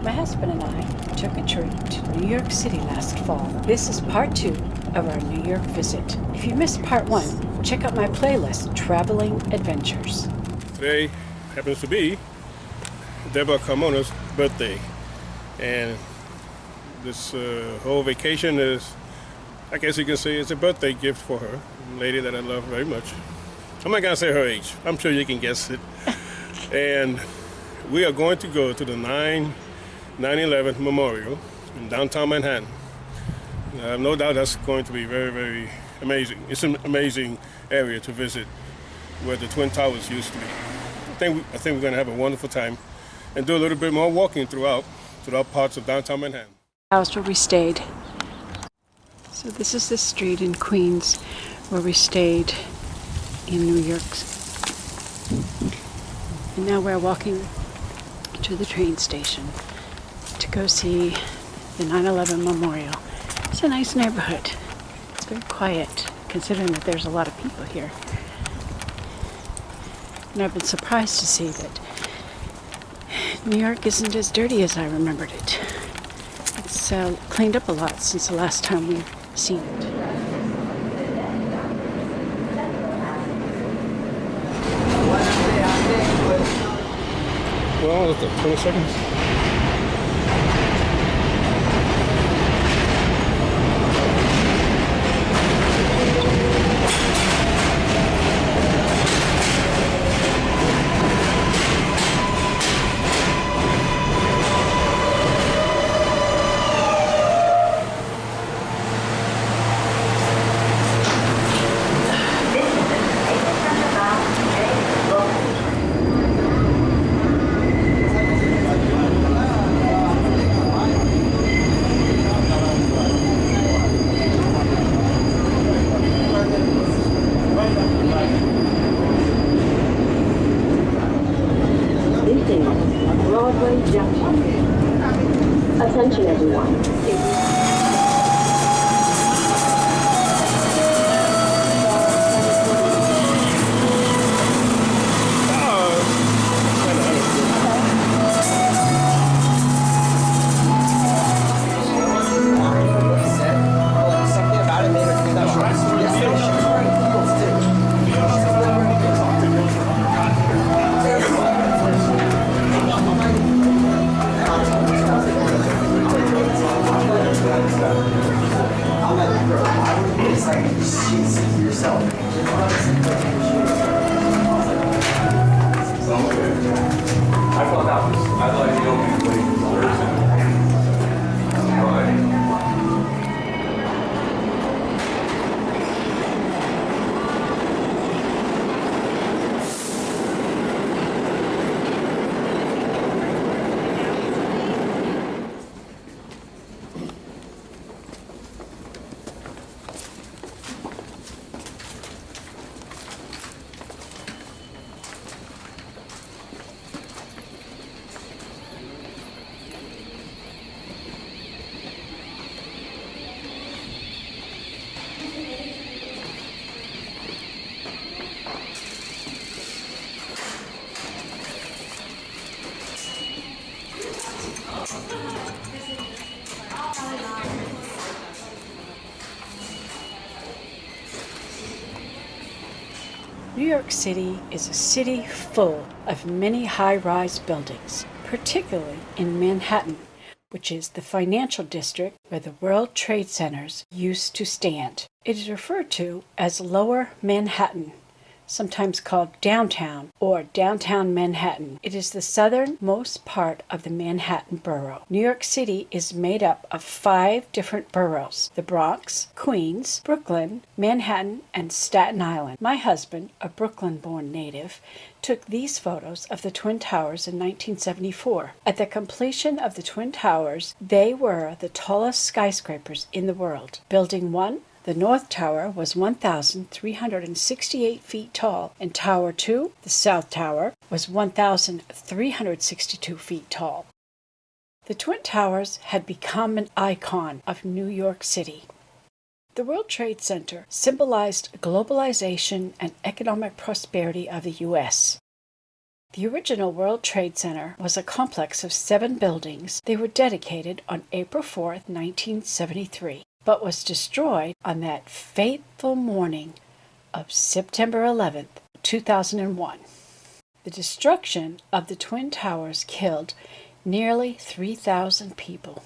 My husband and I took a trip to New York City last fall. This is part 2 of our New York visit. If you missed part 1, check out my playlist, Traveling Adventures. Today happens to be Debra Carmona's birthday, and this whole vacation is, I guess you can say, it's a birthday gift for her, a lady that I love very much. I'm not gonna say her age. I'm sure you can guess it. And we are going to go to the 9/11 Memorial in downtown Manhattan. I have no doubt that's going to be very, very amazing. It's an amazing area to visit, where the Twin Towers used to be. I think we're going to have a wonderful time and do a little bit more walking throughout parts of downtown Manhattan. House where we stayed. So this is the street in Queens where we stayed in New York. And now we're walking to the train station to go see the 9/11 Memorial. It's a nice neighborhood. It's very quiet, considering that there's a lot of people here. And I've been surprised to see that New York isn't as dirty as I remembered it. It's cleaned up a lot since the last time we've seen it. Well, 20 seconds. Attention everyone. New York City is a city full of many high-rise buildings, particularly in Manhattan, which is the financial district where the World Trade Centers used to stand. It is referred to as Lower Manhattan, sometimes called downtown or downtown Manhattan. It is the southernmost part of the Manhattan borough. New York City is made up of 5 different boroughs: the Bronx, Queens, Brooklyn, Manhattan, and Staten Island. My husband, a Brooklyn-born native, took these photos of the Twin Towers in 1974. At the completion of the Twin Towers, they were the tallest skyscrapers in the world. Building 1, the North Tower, was 1,368 feet tall, and Tower 2, the South Tower, was 1,362 feet tall. The Twin Towers had become an icon of New York City. The World Trade Center symbolized globalization and economic prosperity of the U.S. The original World Trade Center was a complex of 7 buildings. They were dedicated on April 4th, 1973, but was destroyed on that fateful morning of September 11th, 2001. The destruction of the Twin Towers killed nearly 3,000 people.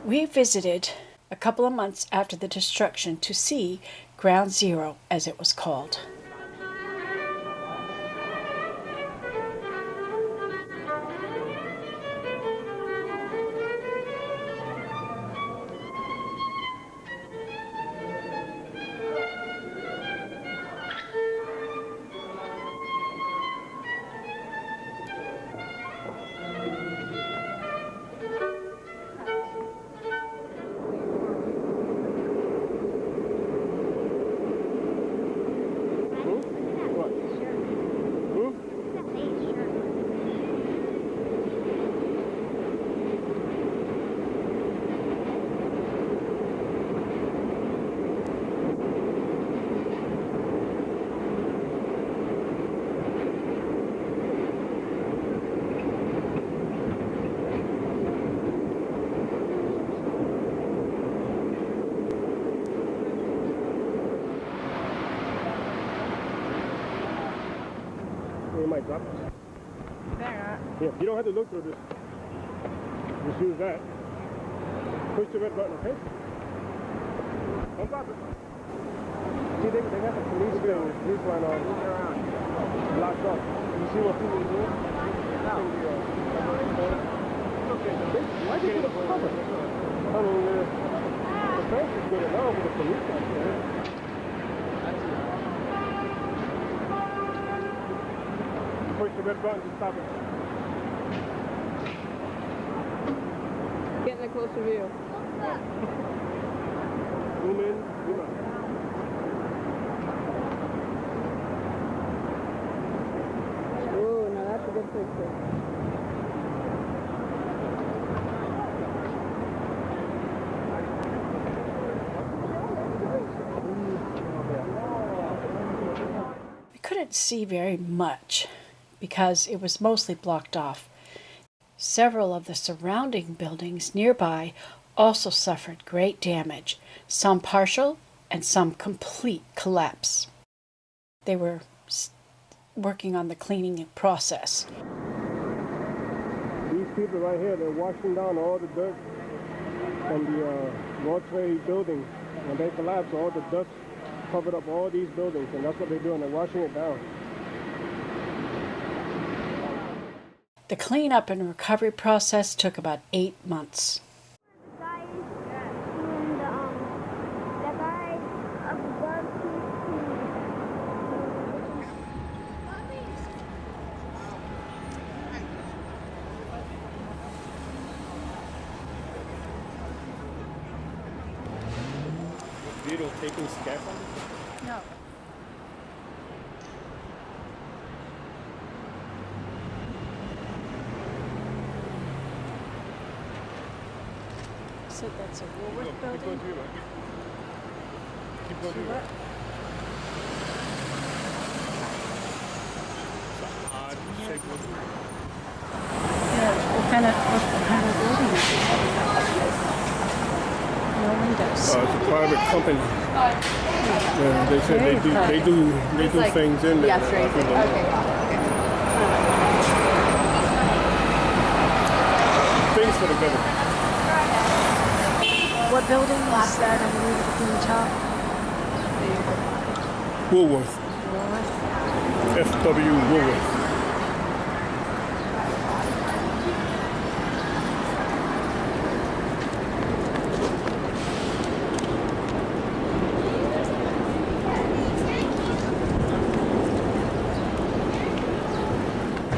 We visited a couple of months after the destruction to see Ground Zero, as it was called. You might drop it. There. Yeah, you don't have to look through this. Just use that. Push the red button, okay? Don't drop it. See, they got the police line on. Blocked off. You see what people are doing? No. Why did you put a cover? I mean, the fence is good enough with the police out there. Push the red button to stop it. Getting a closer view. Zoom in, zoom out. Ooh, now that's a good picture. We couldn't see very much because it was mostly blocked off. Several of the surrounding buildings nearby also suffered great damage, some partial and some complete collapse. They were working on the cleaning process. These people right here, they're washing down all the dirt from the World Trade buildings. When they collapse, all the dust covered up all these buildings, and that's what they're doing. They're washing it down. The cleanup and recovery process took about 8 months. The guy above Video taking scaffolding? No. So that's a Woolworth building? Keep going to your right. Keep going to your right. It's an odd shape of Yeah, what kind of building is it? No windows. it's a private company. Yeah, they said they do things in there. Yes, right. Okay, got it. Things for the government. What building is that underneath the top? Woolworth. Woolworth? FW Woolworth.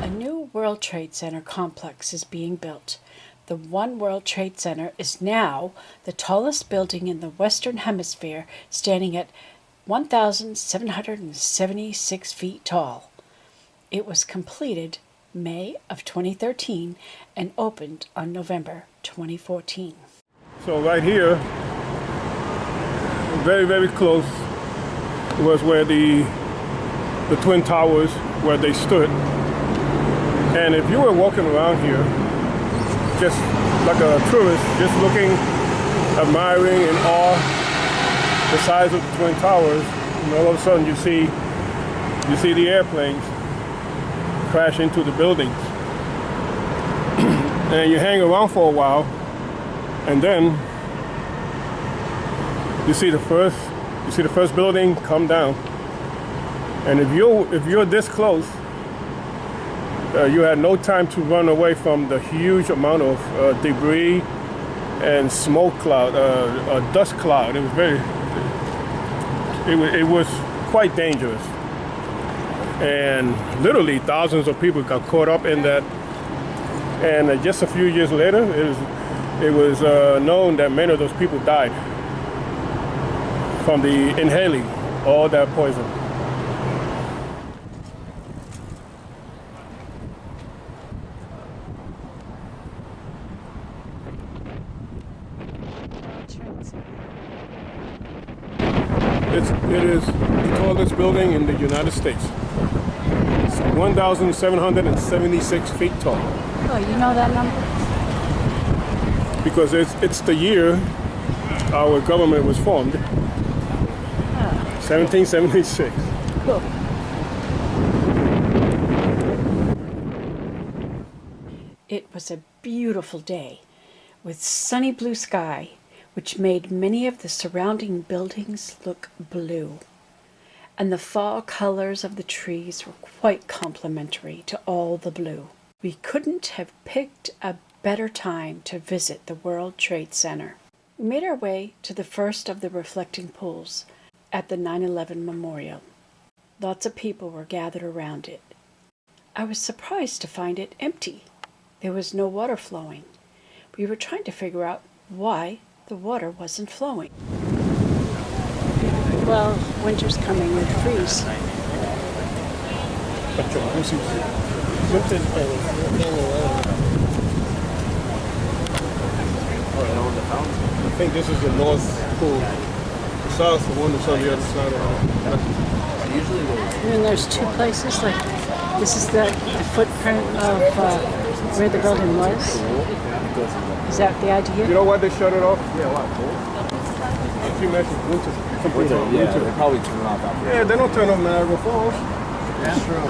A new World Trade Center complex is being built. The One World Trade Center is now the tallest building in the Western Hemisphere, standing at 1,776 feet tall. It was completed May of 2013 and opened on November 2014. So right here, very, very close, was where the Twin Towers, where they stood. And if you were walking around here, just like a tourist, just looking, admiring in awe the size of the Twin Towers, and all of a sudden you see the airplanes crash into the buildings. And you hang around for a while, and then you see the first building come down. And if you're this close, you had no time to run away from the huge amount of debris and smoke cloud, dust cloud. It was quite dangerous. And literally thousands of people got caught up in that. And just a few years later, it was known that many of those people died from the inhaling all that poison. It is the tallest building in the United States. It's 1,776 feet tall. Oh, you know that number? Because it's the year our government was formed. 1776. Cool. It was a beautiful day with sunny blue sky, which made many of the surrounding buildings look blue. And the fall colors of the trees were quite complementary to all the blue. We couldn't have picked a better time to visit the World Trade Center. We made our way to the first of the reflecting pools at the 9/11 Memorial. Lots of people were gathered around it. I was surprised to find it empty. There was no water flowing. We were trying to figure out why the water wasn't flowing. Well, winter's coming, we'd freeze. I think this is the North Pool. The South, the one that's on the other side of And there's two places, like this is the footprint of where the building was. Is that the idea? You know why they shut it off? Yeah, why? You mentioned winter. Yeah, they probably turn it off after. Yeah, they don't turn off Niagara Falls. That's true.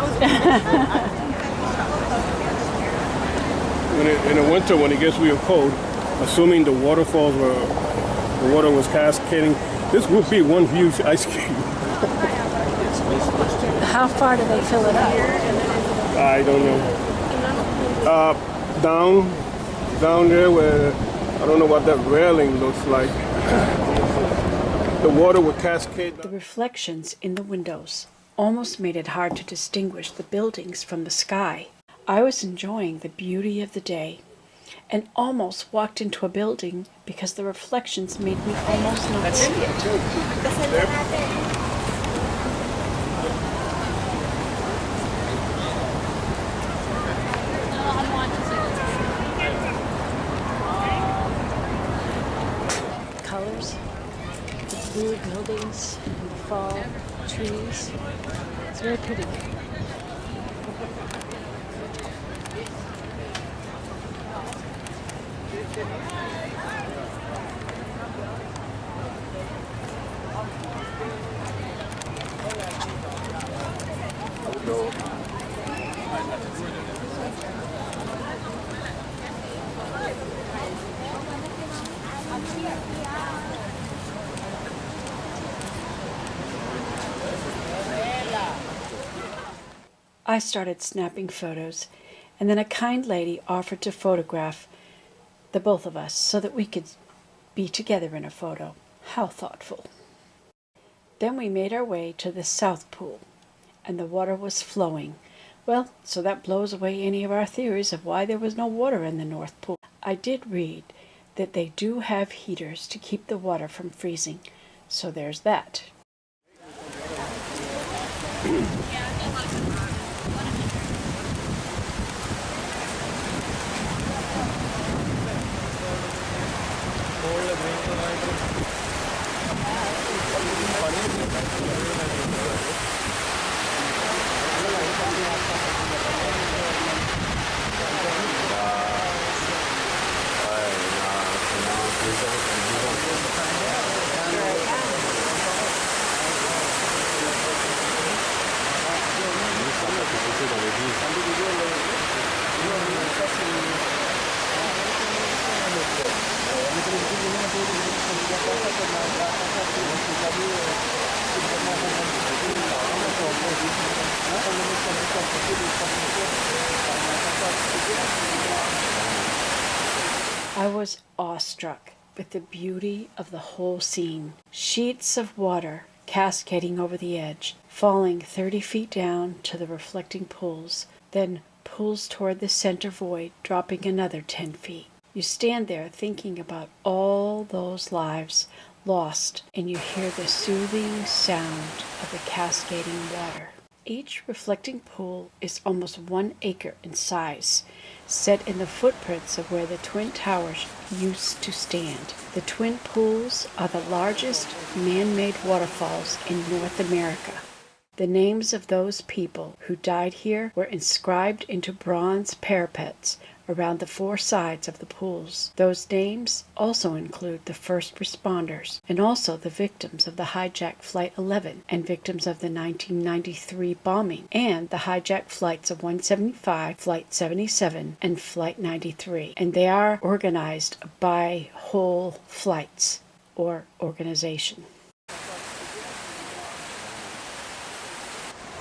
In the winter, when it gets real cold, assuming the water was cascading, this would be one huge ice cube. How far do they fill it up? I don't know. Down there where, I don't know what that railing looks like. The water would cascade. The reflections in the windows almost made it hard to distinguish the buildings from the sky. I was enjoying the beauty of the day and almost walked into a building because the reflections made me almost not see it. Colors, the blue buildings, and the fall trees. It's very pretty. I started snapping photos, and then a kind lady offered to photograph the both of us so that we could be together in a photo. How thoughtful. Then we made our way to the South Pool, and the water was flowing. Well, so that blows away any of our theories of why there was no water in the North Pool. I did read that they do have heaters to keep the water from freezing, so there's that. struck with the beauty of the whole scene. Sheets of water cascading over the edge, falling 30 feet down to the reflecting pools, then pools toward the center void, dropping another 10 feet. You stand there thinking about all those lives lost, and you hear the soothing sound of the cascading water. Each reflecting pool is almost 1 acre in size, set in the footprints of where the Twin Towers used to stand. The twin pools are the largest man-made waterfalls in North America. The names of those people who died here were inscribed into bronze parapets around the 4 sides of the pools. Those names also include the first responders and also the victims of the hijacked Flight 11 and victims of the 1993 bombing and the hijacked flights of 175, Flight 77, and Flight 93. And they are organized by whole flights or organization.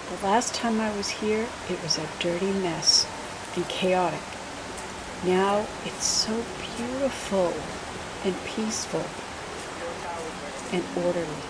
The last time I was here, it was a dirty mess and chaotic. Now it's so beautiful and peaceful and orderly.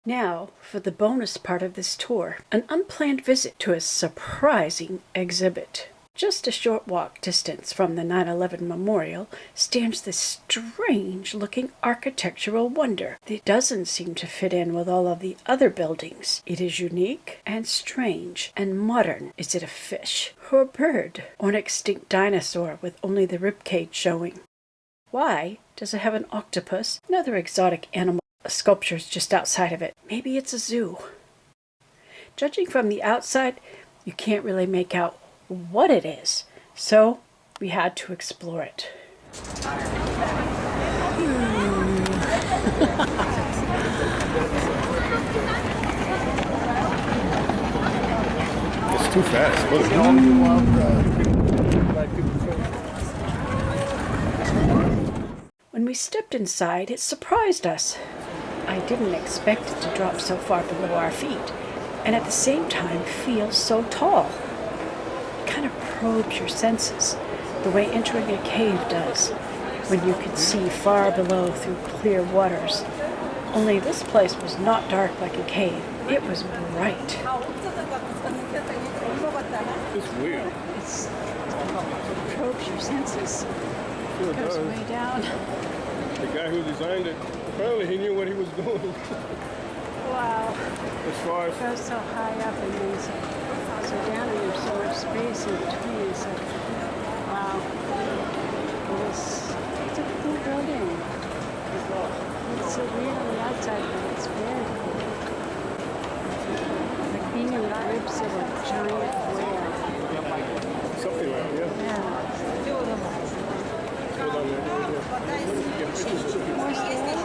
Now, for the bonus part of this tour, an unplanned visit to a surprising exhibit. Just a short walk distance from the 9/11 memorial stands this strange-looking architectural wonder that doesn't seem to fit in with all of the other buildings. It is unique and strange and modern. Is it a fish or a bird or an extinct dinosaur with only the ribcage showing? Why does it have an octopus and other exotic animal sculptures just outside of it? Maybe it's a zoo. Judging from the outside, you can't really make out what it is, so we had to explore it. It's too fast. When we stepped inside, it surprised us. I didn't expect it to drop so far below our feet, and at the same time feel so tall. It kind of probes your senses, the way entering a cave does, when you can see far below through clear waters. Only this place was not dark like a cave. It was bright. It's weird. It probes your senses. It goes way down. The guy who designed it, apparently he knew what he was doing. Wow. As far as It goes so high up and then so down, and there's so much space in between. So, wow. It's a cool building. It's so weird on the outside, but it's very cool. Like being in the ribs of a giant whale. something like that, yeah. Yeah. Hold on there. More stairs?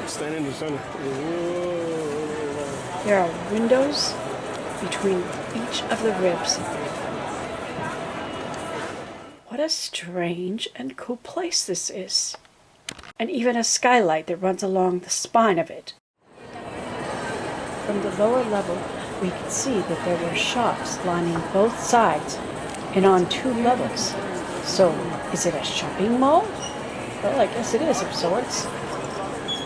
Stand in the sun. Whoa. There are windows between each of the ribs. What a strange and cool place this is. And even a skylight that runs along the spine of it. From the lower level, we could see that there were shops lining both sides and on 2 levels. So, is it a shopping mall? Well, I guess it is of sorts.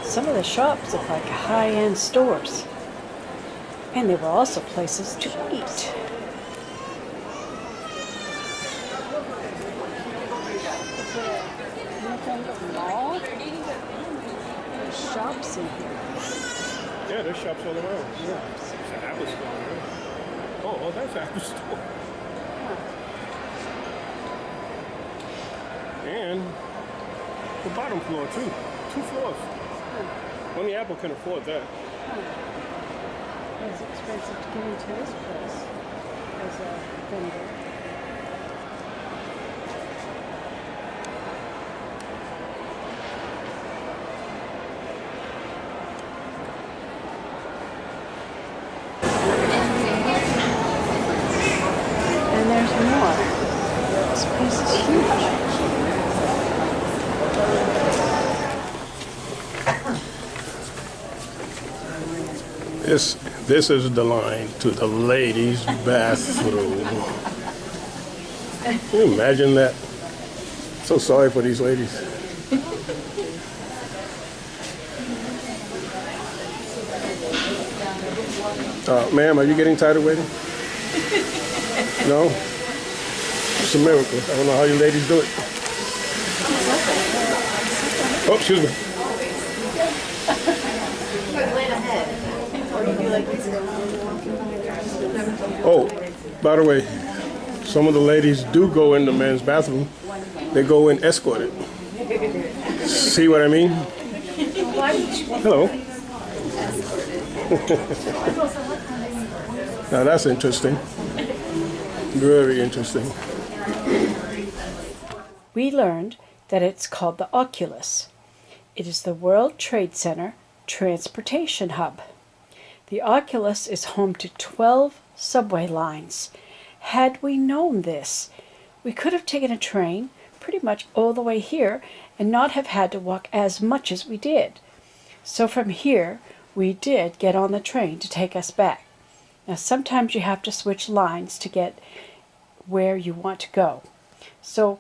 Some of the shops look like high-end stores. And there were also places to eat. kind of mall. There's shops in here. Yeah, there's shops all around. Yeah. It's an Apple store. Yeah. Oh, that's an Apple store. And the bottom floor too. 2 floors. Only Apple can afford that. It's expensive to get into this place as a vendor. And there's more. This place is huge. This is the line to the ladies' bathroom. Can you imagine that? So sorry for these ladies. Ma'am, are you getting tired of waiting? No? It's a miracle. I don't know how you ladies do it. Oh, excuse me. Oh, by the way, some of the ladies do go in the men's bathroom. They go in escorted. See what I mean? Hello. Now that's interesting. Very interesting. We learned that it's called the Oculus. It is the World Trade Center transportation hub. The Oculus is home to 12 subway lines. Had we known this, we could have taken a train pretty much all the way here and not have had to walk as much as we did. So from here, we did get on the train to take us back. Now sometimes you have to switch lines to get where you want to go. So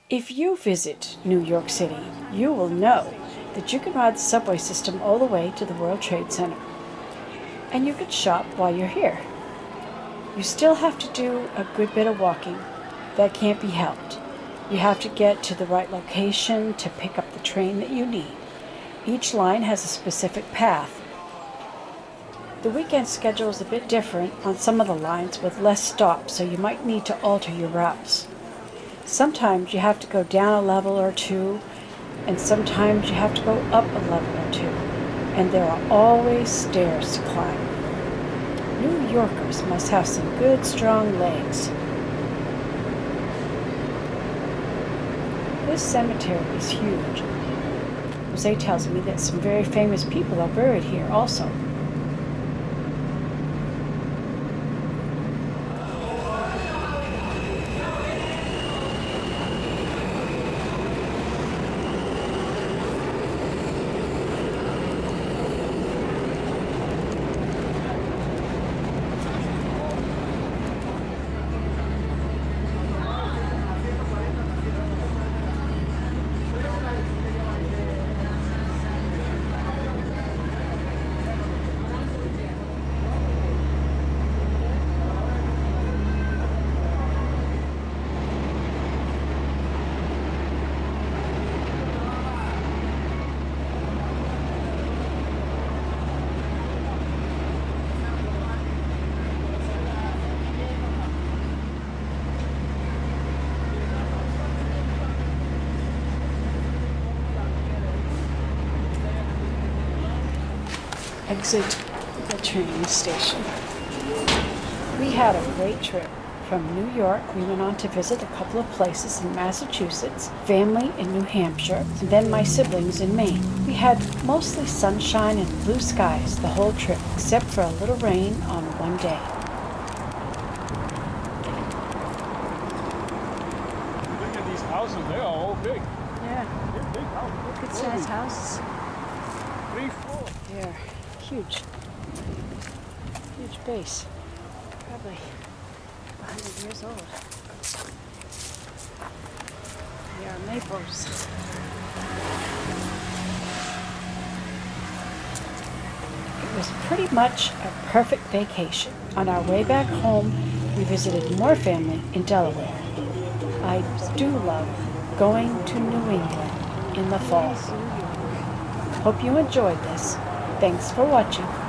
if you visit New York City, you will know that you can ride the subway system all the way to the World Trade Center. And you can shop while you're here. You still have to do a good bit of walking. That can't be helped. You have to get to the right location to pick up the train that you need. Each line has a specific path. The weekend schedule is a bit different on some of the lines with less stops, so you might need to alter your routes. Sometimes you have to go down a level or two, and sometimes you have to go up a level or two, and there are always stairs to climb. New Yorkers must have some good, strong legs. This cemetery is huge. Jose tells me that some very famous people are buried here also. Exit the train station. We had a great trip. From New York, we went on to visit a couple of places in Massachusetts, family in New Hampshire, and then my siblings in Maine. We had mostly sunshine and blue skies the whole trip, except for a little rain on one day. Look at these houses, they're all big. Yeah, They're big houses. good size houses. 3 floors. They're huge. Huge base. Probably 100 years old. They are maples. It was pretty much a perfect vacation. On our way back home, we visited more family in Delaware. I do love going to New England. in the fall. Hope you enjoyed this. Thanks for watching.